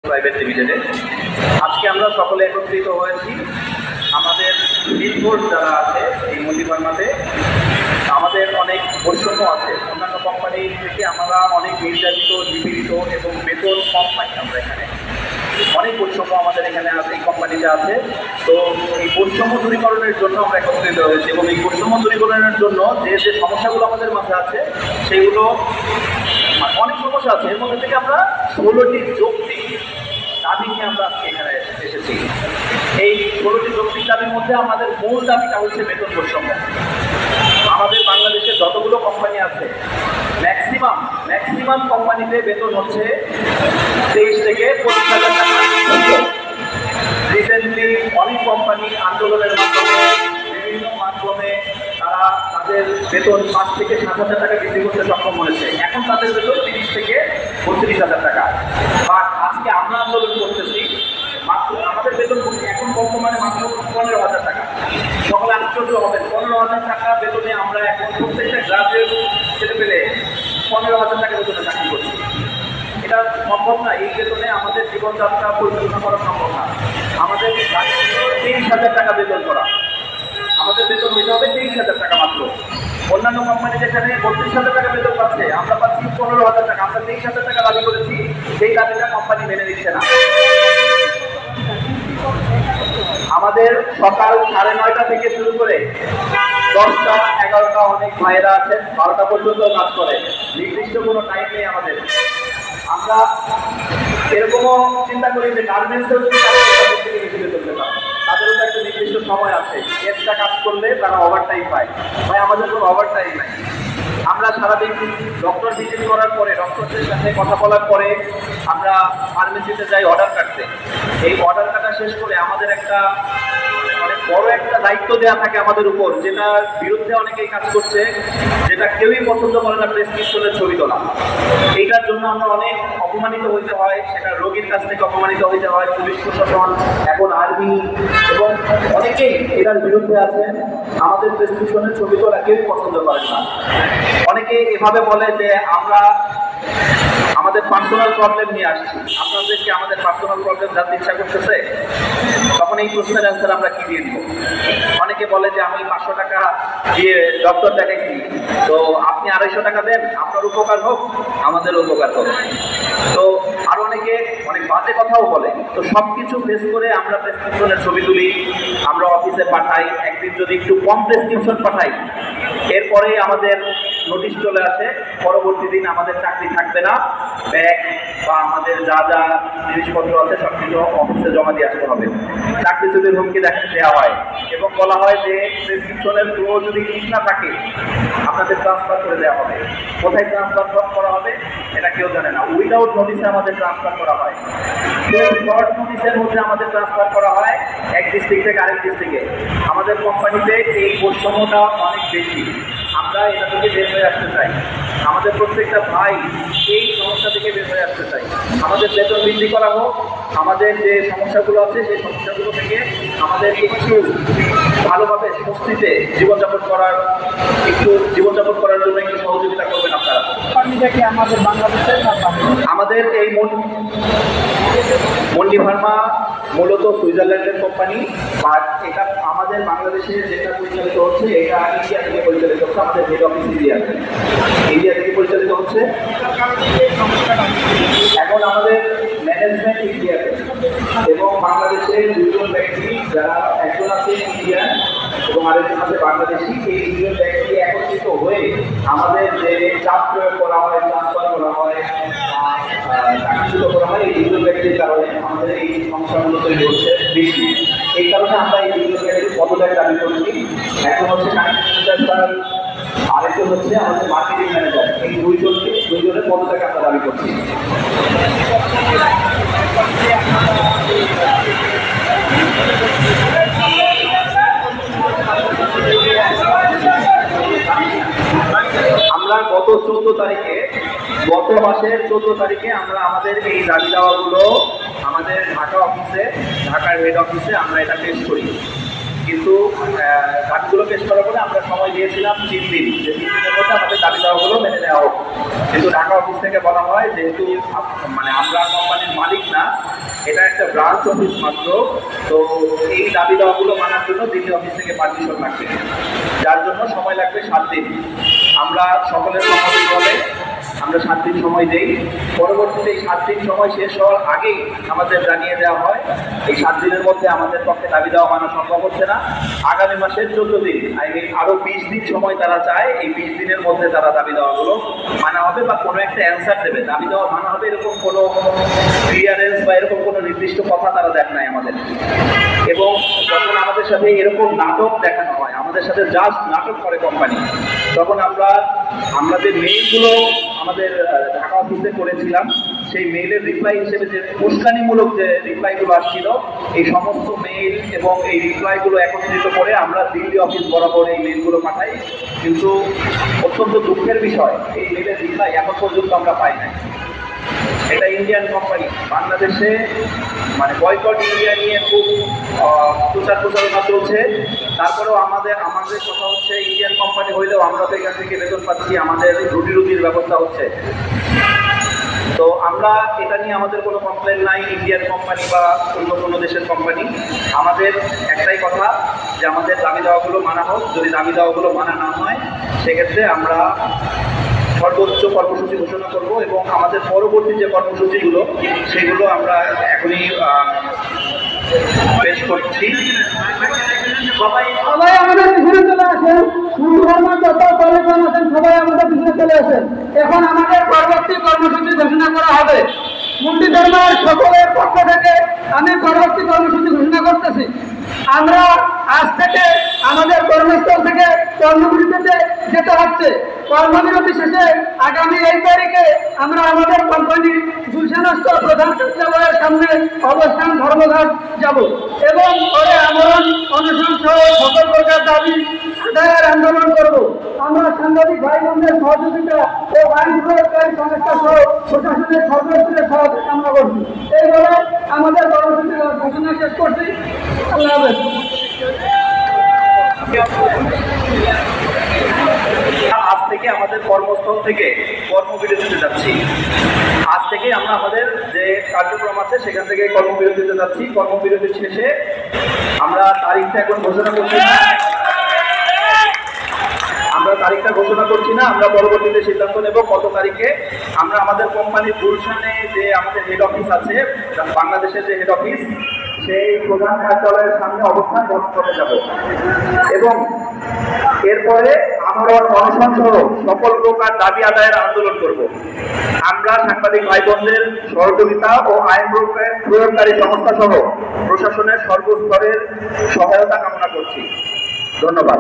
Private লিমিটেডে আজকে আমরা সকলে একত্রিত হয়েছি। আমাদের মিডফোর্স যারা আছে এই মন্ডি ফার্মাতে আমাদের অনেক বৈষম্য আছে। অন্যান্য কোম্পানি থেকে আমরা অনেক নির্যাতিত, নিপীড়িত এবং বেতন কম পাই। আমরা এখানে অনেক বৈষম্য আমাদের এখানে আছে, এই কোম্পানিতে আছে। তো এই বৈষম্য দূরীকরণের জন্য আমরা একত্রিত হয়েছি এবং এই বৈষম্য দূরীকরণের জন্য যে যে সমস্যাগুলো আমাদের মাঝে আছে সেগুলো অনেক সমস্যা আছে। এর মধ্যে থেকে আমরা 16টি যৌক্তিক দাবি নিয়ে আমরা আজকে এখানে এসেছি। এই 16টি যৌক্তিক দাবির মধ্যে আমাদের মূল দাবিটা হচ্ছে বেতন বৈষম্য। আমাদের বাংলাদেশে যতগুলো কোম্পানি আছে ম্যাক্সিমাম কোম্পানিতে বেতন হচ্ছে 23 থেকে 25,000 টাকা। রিসেন্টলি অনেক কোম্পানি আন্দোলনের মাধ্যমে বিভিন্ন মাধ্যমে তারা তাদের বেতন 5 থেকে 7,000 টাকা বৃদ্ধি করতে সক্ষম হয়েছে। এখন তাদের বেতন 30 থেকে 32,000 টাকা। বাট আজকে আমরা আন্দোলন করতেছি মাত্র আমাদের বেতন এখন বর্তমানে মাত্র 15,000 টাকা। সকলে আশ্চর্য হবেন, 15,000 টাকা বেতনে আমরা এখন প্রত্যেকটা গ্রাজুয়েট ছেলে পেলে 15,000 টাকা বেতনে চাকরি করছি। এটা সম্ভব না। এই বেতনে আমাদের জীবনযাত্রা পরিচালনা করা সম্ভব না। আমাদের 23,000 টাকা বেতন করা, আমাদের বেতন হইতে হবে 23,000 টাকা মাত্র। অন্যান্য কোম্পানি যেখানে 32,000 টাকা বেতন পাচ্ছে, আমরা পাচ্ছি 15,000 টাকা। আমরা 23,000 টাকা দাবি করেছি, সেই দাবিটা কোম্পানি মেনে নিচ্ছে না। আমাদের সকাল 9:30 থেকে শুরু করে 10টা 11টা অনেক ভাইয়েরা আছেন 12টা পর্যন্ত কাজ করে। নির্দিষ্ট কোনো টাইম নেই আমাদের। আমরা এরকমও চিন্তা করি যে গার্মেন্টসেও যদি তাদের থেকে বেশি বেতন পেতাম, তাদেরও তো একটা নির্দিষ্ট সময় আছে। এক্সট্রা কাজ করলে তারা ওভার টাইম পায়। ভাই আমাদের কোনো ওভার টাইম নাই। আমরা সারাদিন ডক্টর ভিজিট করার পরে, ডক্টরদের সাথে কথা বলার পরে আমরা ফার্মেসিতে যাই অর্ডার কাটতে। এই অর্ডার কাটা শেষ করে আমাদের একটা অনেক বড় একটা দায়িত্ব দেওয়া থাকে আমাদের উপর, যেটার বিরুদ্ধে অনেকেই কাজ করছে, যেটা কেউই পছন্দ করে না, প্রেসক্রিপশনের ছবি তোলা। এইটার জন্য আমরা অনেক অপমানিত হইতে হয়। সেটা রোগীর কাছ থেকে অপমানিত হইতে হয়, পুলিশ প্রশাসন, এখন আর্মি এবং অনেকেই এটার বিরুদ্ধে আছেন। আমাদের প্রেসক্রিপশনের ছবি তোলা কেউই পছন্দ করেন না। অনেকে এভাবে বলে যে আমরা আমাদের পার্সোনাল প্রবলেম নিয়ে আসছি, আপনাদেরকে আমাদের পার্সোনাল প্রবলেম জানতে ইচ্ছা করতেছে। তখন এই প্রশ্নের অ্যান্সার আমরা কি দিয়ে দিব? অনেকে বলে যে আমি 500 টাকা দিয়ে ডক্টর দেখাইছি, তো আপনি 250 টাকা দেন, আপনার উপকার হোক, আমাদের উপকার হোক। তো আরো অনেকে অনেক বাজে কথাও বলে। তো সব কিছু ফেস করে আমরা প্রেসক্রিপশনের ছবি তুলি, আমরা অফিসে পাঠাই। একদিন যদি একটু কম প্রেসক্রিপশন পাঠাই, এরপরে আমাদের নোটিশ চলে আসে, পরবর্তী দিন আমাদের চাকরি থাকবে না, ব্যাগ বা আমাদের যা যা জিনিসপত্র আছে সব কিছু অফিসে জমা দিয়ে আসতে হবে। চাকরি চুরির হুমকি দেওয়া হয় এবং বলা হয় যে প্রেসক্রিপশনের ফ্লো যদি ঠিক না থাকে আপনাদের ট্রান্সফার করে দেওয়া হবে। কোথায় ট্রান্সফার করা হবে এটা কেউ জানে না। উইদাউট নোটিসে আমাদের ট্রান্সফার করা হয়। শর্ট নোটিসের মধ্যে আমাদের ট্রান্সফার করা হয় এক ডিস্ট্রিক্ট থেকে আরেক ডিস্ট্রিক্টে। আমাদের কোম্পানিতে এই বৈষম্যটা অনেক বেশি। আমরা এটা থেকে বের হয়ে আসতে চাই। আমাদের প্রত্যেকটা ভাই এই সমস্যা থেকে বের হয়ে আসতে চাই। আমাদের বেতন বৃদ্ধি করা হোক, আমাদের যে সমস্যাগুলো আছে সেই সমস্যাগুলো থেকে আমাদের একটু ভালোভাবে স্বস্তিতে জীবনযাপন করার জন্য একটু সহযোগিতা করবেন আপনারা। আমাদের বাংলাদেশের আমাদের এই মন্ডি ফার্মা মূলত সুইজারল্যান্ডের কোম্পানি, বাট এটা আমাদের বাংলাদেশে যেটা পরিচালিত হচ্ছে এটা ইন্ডিয়া থেকে পরিচালিত হচ্ছে। আমাদের হেড অফিস ইন্ডিয়া থেকে পরিচালিত হচ্ছে। এখন আমাদের ম্যানেজমেন্ট ইন্ডিয়াতে এবং বাংলাদেশের দুজন ব্যক্তি, যারা একজন আছে ইন্ডিয়ান এবং আরেকজন আছে বাংলাদেশি, এই দুজন ব্যক্তি একত্রিত হয়ে আমাদের যে চাপ প্রয়োগ করা হয়, ট্রান্সফার করা হয়, চাকরিচ্যুত করা হয়, এই দুজন ব্যক্তির কারণে আমাদের এই সমস্যাগুলো তৈরি হচ্ছে বেশি। এই কারণে আমরা এই দুজন ব্যক্তির পদত্যাগ দাবি করছি। এখন হচ্ছে স্যার, আরেকজন হচ্ছে আমাদের মার্কেটিং ম্যানেজার। এই দুইজনের পদত্যাগ আমরা দাবি করছি। আমরা গত মাসের 14 তারিখে আমরা আমাদের এই দাবি দাওয়াগুলো আমাদের ঢাকার হেড অফিসে আমরা এটা পেশ করি। কিন্তু দাবিগুলো পেশ করার পরে আমরা সময় দিয়েছিলাম 3 দিন, যে 3 দিনের মধ্যে আমাদের দাবি দাওয়াগুলো মেনে নেওয়া হোক। কিন্তু ঢাকা অফিস থেকে বলা হয় যেহেতু মানে আমরা কোম্পানির মালিক না, এটা একটা ব্রাঞ্চ অফিস মাত্র, তো এই দাবি দাওয়াগুলো মানার জন্য দিল্লি অফিস থেকে পারমিশন লাগবে, যার জন্য সময় লাগবে 7 দিন। আমরা সকলের সম্মতি বলে আমরা 7 দিন সময় দেই। পরবর্তীতে এই 7 দিন সময় শেষ হওয়ার আগেই আমাদের জানিয়ে দেওয়া হয় এই 7 দিনের মধ্যে আমাদের পক্ষে দাবি দেওয়া মানা সম্ভব হচ্ছে না, আগামী মাসের 14 দিন আরো 20 দিন সময় তারা চায়, এই 20 দিনের মধ্যে তারা দাবি দেওয়াগুলো মানা হবে বা কোনো একটা অ্যান্সার দেবে, দাবি দেওয়া মানা হবে এরকম কোনো ক্লিয়ারেন্স বা এরকম কোনো নির্দিষ্ট কথা তারা দেখ নাই আমাদের। এবং যখন আমাদের সাথে এরকম নাটক দেখানো হয়, আমাদের সাথে জাস্ট নাটক করে কোম্পানি, তখন আমরা যে মেইলগুলো আমাদের ঢাকা অফিসে করেছিলাম সেই মেইলের রিপ্লাই হিসেবে যে উস্কানিমূলক যে রিপ্লাইগুলো আসছিল, এই সমস্ত মেইল এবং এই রিপ্লাইগুলো একত্রিত করে আমরা দিল্লি অফিস বরাবর এই মেইলগুলো পাঠাই। কিন্তু অত্যন্ত দুঃখের বিষয়, এই মেইলের রিপ্লাই এখন পর্যন্ত আমরা পাই নাই। এটা ইন্ডিয়ান কোম্পানি, বাংলাদেশে মানে বয়কট ইন্ডিয়া নিয়ে খুব প্রচার প্রচারণা চলছে, তারপরেও আমাদের কথা হচ্ছে ইন্ডিয়ান কোম্পানি হইলেও আমরা তো এখান থেকে বেতন পাচ্ছি, আমাদের রুটির ব্যবস্থা হচ্ছে। তো আমরা এটা নিয়ে আমাদের কোনো কমপ্লেন নাই, ইন্ডিয়ান কোম্পানি বা অন্য কোনো দেশের কোম্পানি, আমাদের একটাই কথা যে আমাদের দাবি দেওয়াগুলো মানা হোক। যদি দাবি দেওয়াগুলো মানা না হয় সেক্ষেত্রে আমরা সর্বোচ্চ কর্মসূচি ঘোষণা করব এবং আমাদের পরবর্তী যে কর্মসূচিগুলো সেগুলো আমরা এখনই পেশ করছি। সবাই আমাদের পিছনে চলে আসেন, যত কলেজন আছেন সবাই আমাদের পিছনে চলে আসেন। এখন আমাদের পরবর্তী কর্মসূচি ঘোষণা করা হবে। মুন্ডি ধর্মের সকলের পক্ষ থেকে আমি পরবর্তী কর্মসূচি ঘোষণা করতেছি। আমরা আজ থেকে আমাদের কর্মস্থল থেকে কর্মবিরতিতে যেতে হচ্ছে। কর্মবিরতি শেষে আগামী 8 তারিখে আমরা আমাদের কোম্পানির গুলশানস্থ প্রধান কার্যালয়ের সামনে অবস্থান ধর্মঘট যাব এবং পরে আমরণ অনশন সহ সকল প্রকার দাবি আদায়ের আন্দোলন করব। আমরা সাংবাদিক ভাই বোনদের সহযোগিতা ও আইন প্রয়োগকারী সংস্থা সহ প্রশাসনের সর্বস্তরের সহায়তা কামনা করছি। এই বলে আমাদের কর্মসূচি ঘোষণা শেষ করছি। আল্লাহ হাফেজ। আজ থেকে আমাদের কর্মস্থল থেকে কর্মবিরতিতে যাচ্ছি। আজ থেকে আমরা আমাদের যে কার্যক্রম আছে সেখান থেকে কর্মবিরতিতে যাচ্ছি। কর্মবিরতি শেষে আমরা তারিখটা এখন ঘোষণা করছি না, আমরা পরবর্তীতে সিদ্ধান্ত নেব কত তারিখে আমরা আমাদের কোম্পানির গুলশানে যে আমাদের হেড অফিস আছে, বাংলাদেশের যে হেড অফিস, সেই প্রধান কার্যালয়ের সামনে অবস্থান গ্রহণ করে যাব এবং এরপরে আমরা অনশন সহ সকল প্রকার দাবি আদায়ের আন্দোলন করব। আমরা সাংবাদিক ভাই বোনদের সহযোগিতা ও আইন প্রয়োগকারী সংস্থা সহ প্রশাসনের সর্বস্তরের সহায়তা কামনা করছি। ধন্যবাদ।